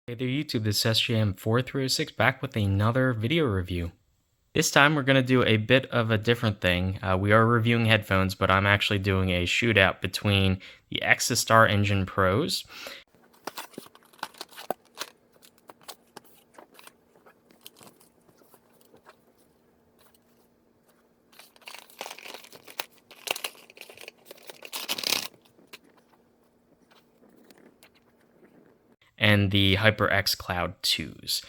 Hey there YouTube, this is SJM4306 back with another video review. This time we're going to do a bit of a different thing. We are reviewing headphones, but I'm actually doing a shootout between the Eksa StarEngine Pros and the HyperX Cloud IIs.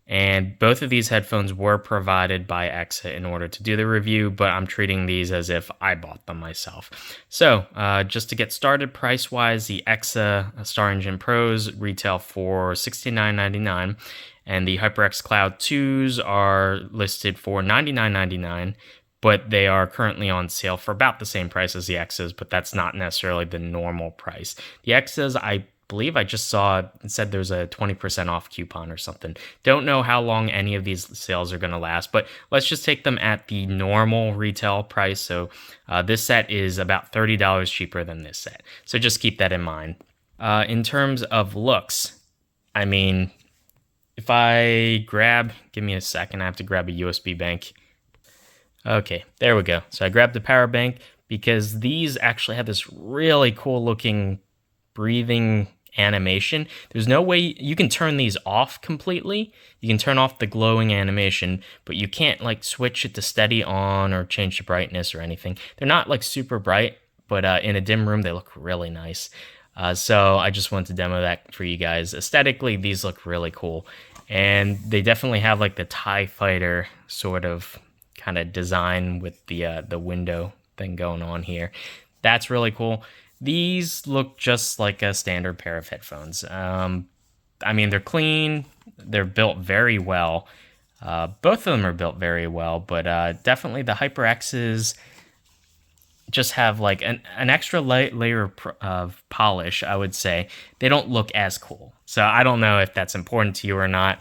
And both of these headphones were provided by Eksa in order to do the review, but I'm treating these as if I bought them myself. So just to get started, price-wise, the Eksa StarEngine Pros retail for $69.99, and the HyperX Cloud IIs are listed for $99.99, but they are currently on sale for about the same price as the Eksas, but that's not necessarily the normal price. The Eksas, I believe I just saw it said there's a 20% off coupon or something. Don't know how long any of these sales are going to last, but let's just take them at the normal retail price. So this set is about $30 cheaper than this set. So just keep that in mind. In terms of looks, I mean, if I give me a second, I have to grab a USB bank. Okay, there we go. So I grabbed the power bank because these actually have this really cool looking breathing animation. There's no way you can turn these off completely. You can turn off the glowing animation, but you can't like switch it to steady on or change the brightness or anything. They're not like super bright, but in a dim room, they look really nice. So I just wanted to demo that for you guys. Aesthetically, these look really cool. And they definitely have like the TIE Fighter sort of kind of design with the window thing going on here. That's really cool. These look just like a standard pair of headphones. I mean, they're clean. They're built very well. Both of them are built very well, but definitely the HyperXs just have like an extra layer of polish, I would say. They don't look as cool. So I don't know if that's important to you or not.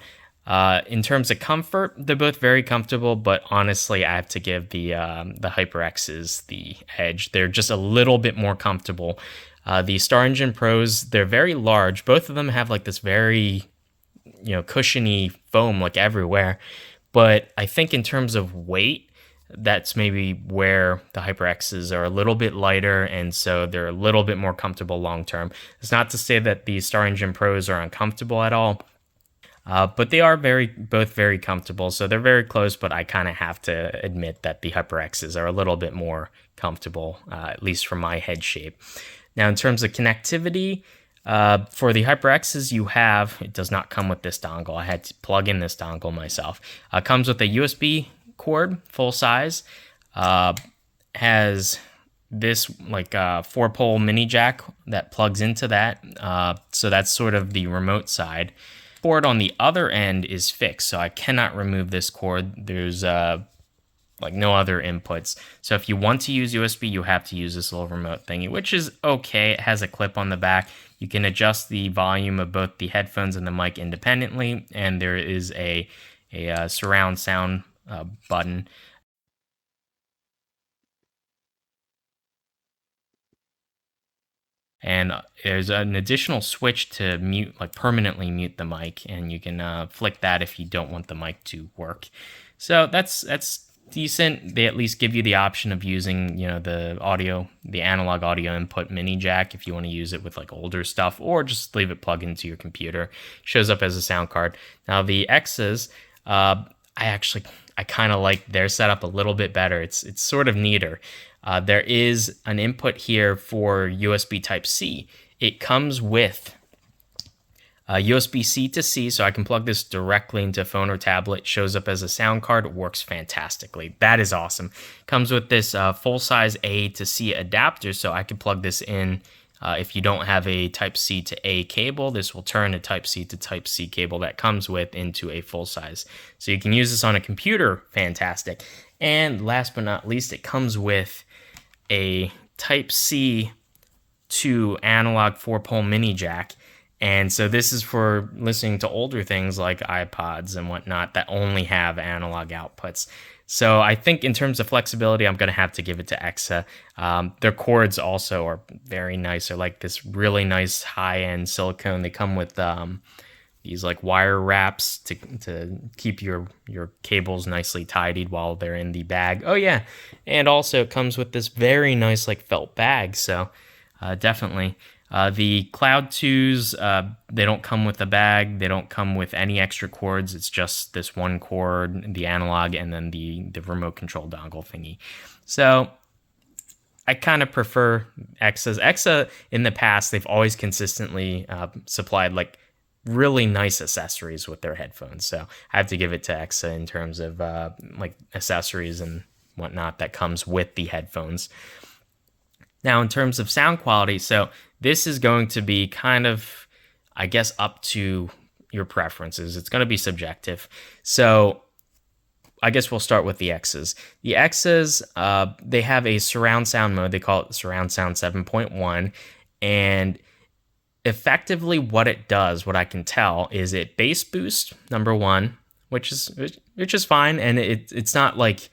In terms of comfort, they're both very comfortable, but honestly, I have to give the HyperXs the edge. They're just a little bit more comfortable. The StarEngine Pros, they're very large. Both of them have like this very, cushiony foam like everywhere. But I think in terms of weight, that's maybe where the HyperXs are a little bit lighter, and so they're a little bit more comfortable long term. It's not to say that the StarEngine Pros are uncomfortable at all. But they are both very comfortable, so they're very close, but I kind of have to admit that the HyperXs are a little bit more comfortable, at least for my head shape. Now, in terms of connectivity, for the HyperXs it does not come with this dongle. I had to plug in this dongle myself. It comes with a USB cord, full size, has this like 4-pole mini jack that plugs into that, so that's sort of the remote side. Cord on the other end is fixed, so I cannot remove this cord. There's like no other inputs. So if you want to use USB, you have to use this little remote thingy, which is okay. It has a clip on the back. You can adjust the volume of both the headphones and the mic independently, and there is a surround sound button. And there's an additional switch to mute, like permanently mute the mic, and you can flick that if you don't want the mic to work. So that's decent. They at least give you the option of using, the analog audio input mini jack if you want to use it with like older stuff, or just leave it plugged into your computer. Shows up as a sound card. Now the Eksas, I kind of like their setup a little bit better. It's sort of neater. There is an input here for USB Type-C. It comes with USB-C to C, so I can plug this directly into a phone or tablet. It shows up as a sound card. It works fantastically. That is awesome. Comes with this full-size A to C adapter, so I can plug this in. If you don't have a Type-C to A cable, this will turn a Type-C to Type-C cable that comes with into a full-size. So you can use this on a computer. Fantastic. And last but not least, it comes with a Type-C to analog 4-pole mini jack. And so this is for listening to older things like iPods and whatnot that only have analog outputs. So I think in terms of flexibility, I'm going to have to give it to Eksa. Their cords also are very nice. They're like this really nice high-end silicone. They come with these like wire wraps to keep your cables nicely tidied while they're in the bag. Oh yeah, and also it comes with this very nice like felt bag. So definitely. The Cloud 2s, they don't come with a bag. They don't come with any extra cords. It's just this one cord, the analog, and then the remote control dongle thingy. So I kind of prefer Eksa's. Eksa in the past, they've always consistently supplied like really nice accessories with their headphones. So I have to give it to Eksa in terms of like accessories and whatnot that comes with the headphones. Now, in terms of sound quality, so this is going to be kind of, I guess, up to your preferences. It's going to be subjective. So I guess we'll start with the Eksas. The Eksas, they have a surround sound mode. They call it surround sound 7.1. And effectively what it does, what I can tell, is it bass boosts, number one, which is fine. And it's not like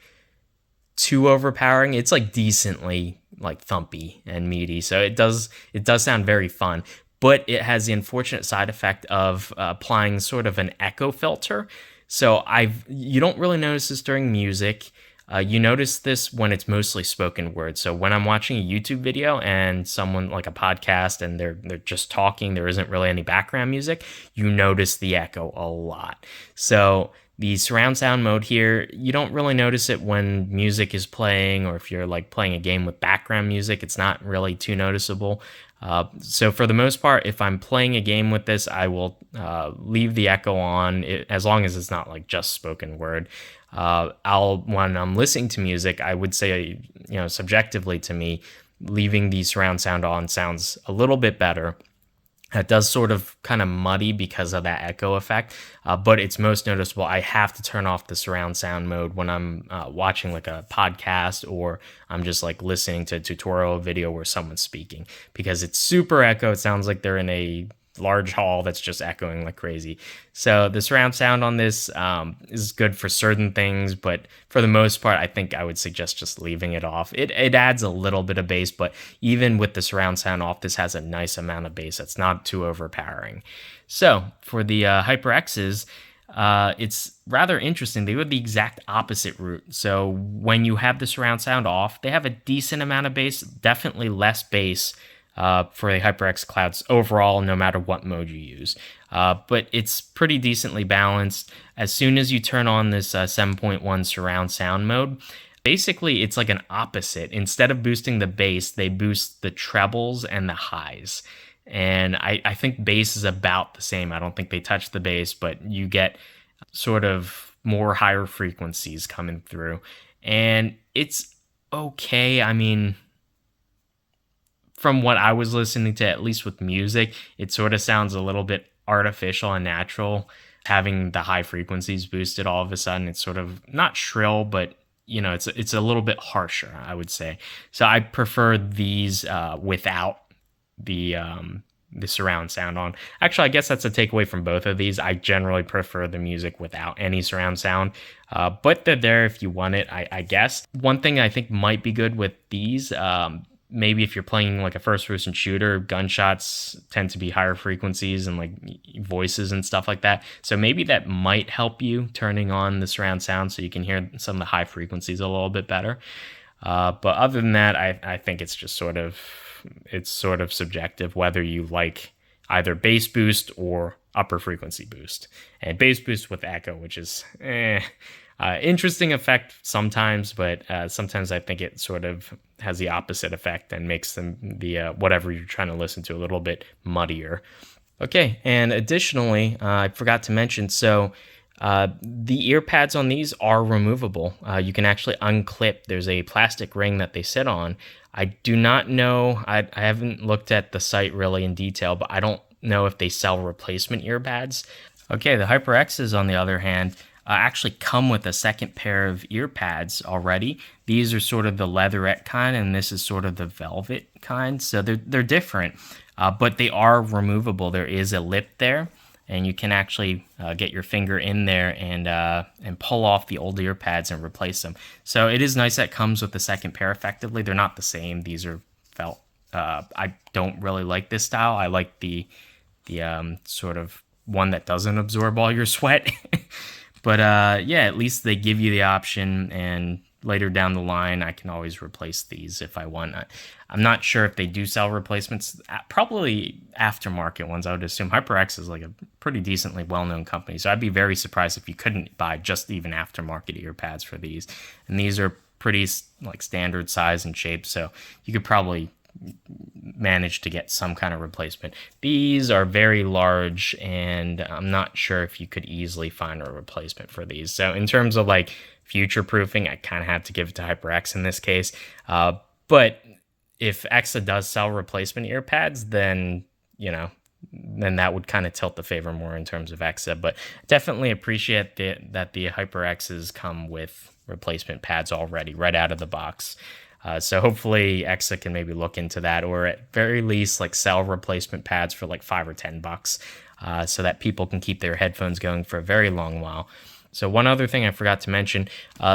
too overpowering. It's like decently like thumpy and meaty, so it does sound very fun, but it has the unfortunate side effect of applying sort of an echo filter. So you don't really notice this during music. You notice this when it's mostly spoken word. So when I'm watching a YouTube video and someone like a podcast and they're just talking, there isn't really any background music, you notice the echo a lot. So the surround sound mode here, you don't really notice it when music is playing, or if you're like playing a game with background music, it's not really too noticeable. So for the most part, if I'm playing a game with this, I will leave the echo on as long as it's not like just spoken word. When I'm listening to music, I would say, subjectively to me, leaving the surround sound on sounds a little bit better. It does sort of kind of muddy because of that echo effect, but it's most noticeable. I have to turn off the surround sound mode when I'm watching like a podcast, or I'm just like listening to a tutorial video where someone's speaking, because it's super echo. It sounds like they're in a large hall that's just echoing like crazy. So the surround sound on this is good for certain things, but for the most part, I think I would suggest just leaving it off. It adds a little bit of bass, but even with the surround sound off, this has a nice amount of bass that's not too overpowering. So for the HyperXs, it's rather interesting. They go the exact opposite route. So when you have the surround sound off, they have a decent amount of bass, definitely less bass for the HyperX Clouds overall, no matter what mode you use. But it's pretty decently balanced. As soon as you turn on this 7.1 surround sound mode, basically it's like an opposite. Instead of boosting the bass, they boost the trebles and the highs. And I think bass is about the same. I don't think they touch the bass, but you get sort of more higher frequencies coming through. And it's okay. I mean, from what I was listening to, at least with music, it sort of sounds a little bit artificial and natural, having the high frequencies boosted all of a sudden. It's sort of not shrill, but it's a little bit harsher, I would say. So I prefer these without the surround sound on. Actually, I guess that's a takeaway from both of these. I generally prefer the music without any surround sound, but they're there if you want it, I guess. One thing I think might be good with these, maybe if you're playing like a first-person shooter, gunshots tend to be higher frequencies and like voices and stuff like that. So maybe that might help you turning on the surround sound so you can hear some of the high frequencies a little bit better. But other than that, I think it's just sort of subjective whether you like either bass boost or upper frequency boost. And bass boost with echo, which is interesting effect sometimes, but sometimes I think it sort of has the opposite effect and makes the whatever you're trying to listen to a little bit muddier. Okay, and additionally, I forgot to mention, so the ear pads on these are removable. You can actually unclip. There's a plastic ring that they sit on. I do not know, I haven't looked at the site really in detail, but I don't know if they sell replacement earpads. Okay, the HyperXs, on the other hand, actually come with a second pair of ear pads already. These are sort of the leatherette kind, and this is sort of the velvet kind. So they're different, but they are removable. There is a lip there. and you can actually get your finger in there and pull off the old ear pads and replace them. So it is nice that it comes with the second pair effectively. They're not the same. These are felt. I don't really like this style. I like the sort of one that doesn't absorb all your sweat. But yeah, at least they give you the option, and later down the line, I can always replace these if I want. I'm not sure if they do sell replacements. Probably aftermarket ones, I would assume. HyperX is like a pretty decently well-known company, so I'd be very surprised if you couldn't buy just even aftermarket ear pads for these. And these are pretty like standard size and shape, so you could probably manage to get some kind of replacement. These are very large, and I'm not sure if you could easily find a replacement for these. So in terms of like future proofing, I kind of have to give it to HyperX in this case. But if Eksa does sell replacement ear pads, then then that would kind of tilt the favor more in terms of Eksa. But definitely appreciate that the HyperXs come with replacement pads already right out of the box. So hopefully Eksa can maybe look into that, or at very least like sell replacement pads for like $5 or $10, so that people can keep their headphones going for a very long while. So one other thing I forgot to mention,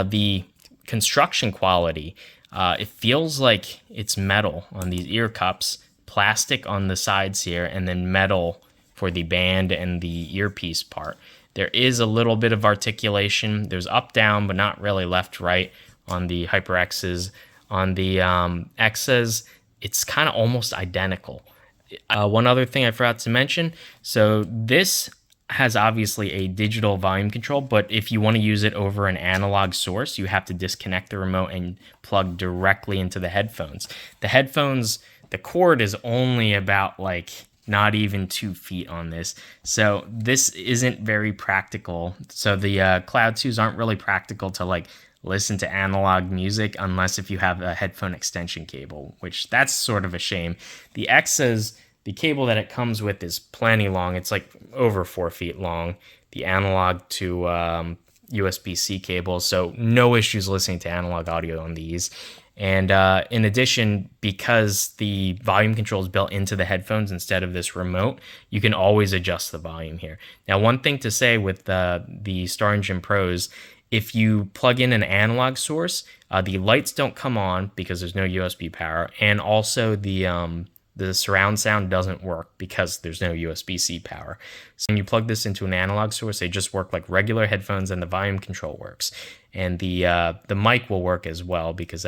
the construction quality. It feels like it's metal on these ear cups, plastic on the sides here, and then metal for the band and the earpiece part. There is a little bit of articulation. There's up, down, but not really left, right on the HyperXs. On the Eksas, it's kind of almost identical. One other thing I forgot to mention, so this has obviously a digital volume control, but if you want to use it over an analog source, you have to disconnect the remote and plug directly into the headphones. The cord is only about like not even 2 feet on this. So this isn't very practical. So the Cloud 2s aren't really practical to like listen to analog music unless if you have a headphone extension cable, which that's sort of a shame. The Eksas, the cable that it comes with is plenty long. It's like over 4 feet long. The analog to USB-C cable, so no issues listening to analog audio on these. And in addition, because the volume control is built into the headphones instead of this remote, you can always adjust the volume here. Now, one thing to say with the StarEngine Pros, if you plug in an analog source, the lights don't come on because there's no USB power, and also the surround sound doesn't work because there's no USB-C power. So when you plug this into an analog source, they just work like regular headphones, and the volume control works. And the mic will work as well because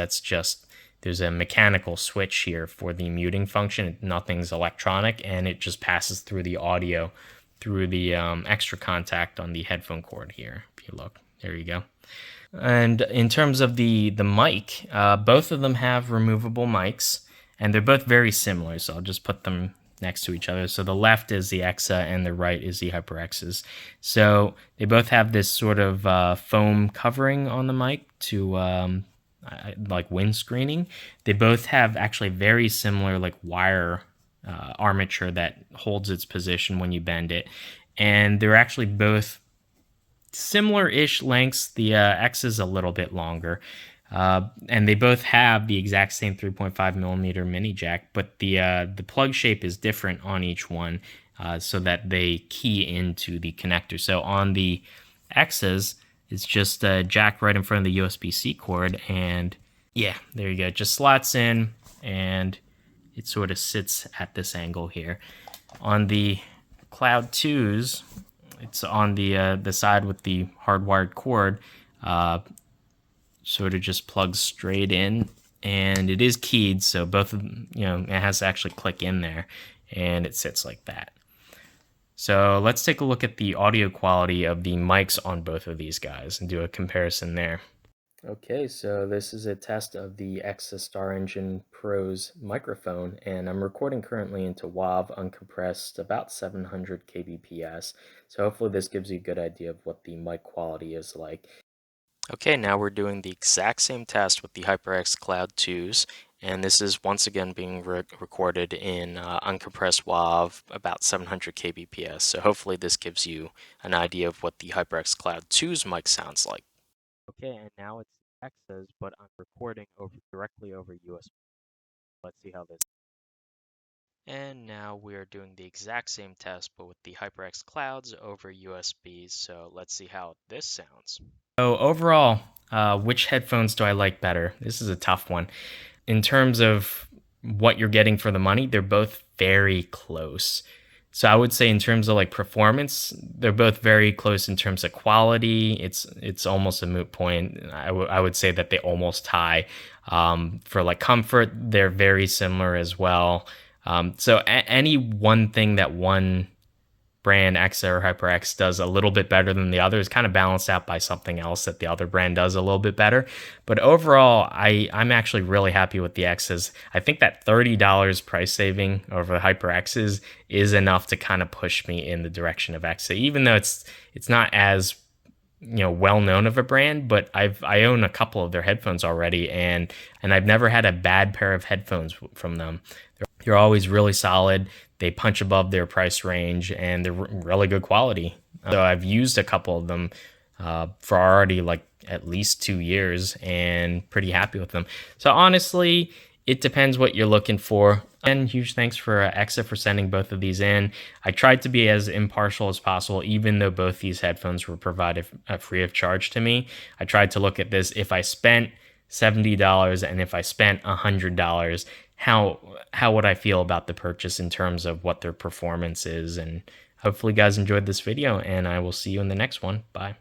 there's a mechanical switch here for the muting function. Nothing's electronic, and it just passes through the audio through the extra contact on the headphone cord here. If you look, there you go. And in terms of the mic, both of them have removable mics, and they're both very similar. So I'll just put them next to each other. So the left is the Eksa and the right is the HyperXs. So they both have this sort of foam covering on the mic to like wind screening. They both have actually very similar like wire armature that holds its position when you bend it. And they're actually both similar-ish lengths. The X is a little bit longer. And they both have the exact same 3.5 millimeter mini jack, but the plug shape is different on each one, so that they key into the connector. So on the X's, it's just a jack right in front of the USB-C cord, and yeah, there you go. It just slots in, and it sort of sits at this angle here. On the Cloud 2s, it's on the side with the hardwired cord. Sort of just plugs straight in, and it is keyed, so both of them, it has to actually click in there, and it sits like that. So let's take a look at the audio quality of the mics on both of these guys and do a comparison there. Okay, so this is a test of the Eksa StarEngine Pro's microphone, and I'm recording currently into WAV uncompressed, about 700 kbps. So hopefully this gives you a good idea of what the mic quality is like. Okay, now we're doing the exact same test with the HyperX Cloud 2s, and this is once again being recorded in uncompressed WAV, about 700 kbps. So hopefully this gives you an idea of what the HyperX Cloud 2's mic sounds like. Okay, and now it's Eksa's, but I'm recording directly over USB. Let's see how this. And now we are doing the exact same test, but with the HyperX Clouds over USB. So let's see how this sounds. So overall, which headphones do I like better? This is a tough one. In terms of what you're getting for the money, they're both very close. So I would say in terms of like performance, they're both very close in terms of quality. It's almost a moot point. I would say that they almost tie. For like comfort, they're very similar as well. Any one thing that one brand Eksa or HyperX does a little bit better than the other is kind of balanced out by something else that the other brand does a little bit better. But overall, I'm actually really happy with the X's. I think that $30 price saving over the HyperX's is enough to kind of push me in the direction of Eksa, even though it's not as well known of a brand, but I own a couple of their headphones already, and I've never had a bad pair of headphones from them. They're always really solid. They punch above their price range, and they're really good quality. So I've used a couple of them for already like at least 2 years, and pretty happy with them. So honestly, it depends what you're looking for. And huge thanks for Eksa for sending both of these in. I tried to be as impartial as possible, even though both these headphones were provided free of charge to me. I tried to look at this. If I spent $70 and if I spent $100, how would I feel about the purchase in terms of what their performance is? And hopefully, you guys enjoyed this video, and I will see you in the next one. Bye.